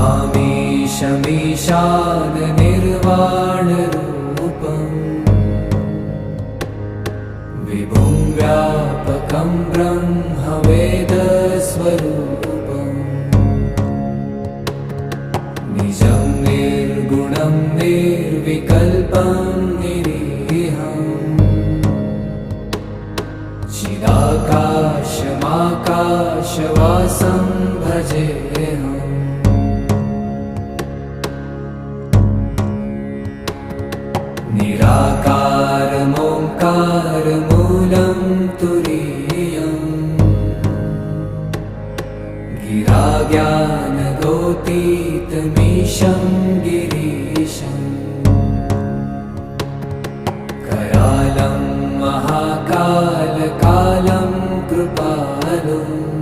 नमामीशमीशाननिर्वाणरूपम् विभुं व्यापकं ब्रह्मवेदस्वरूपम् निजं निर्गुणं निर्विकल्पं निरीहम् चिदाकाशमाकाशवासं भजेऽहम् निराकारमोङ्कारमूलं तुरीयम् गिराज्ञानगोतीतमीशं गिरीशम् करालं महाकालकालं कृपालुम्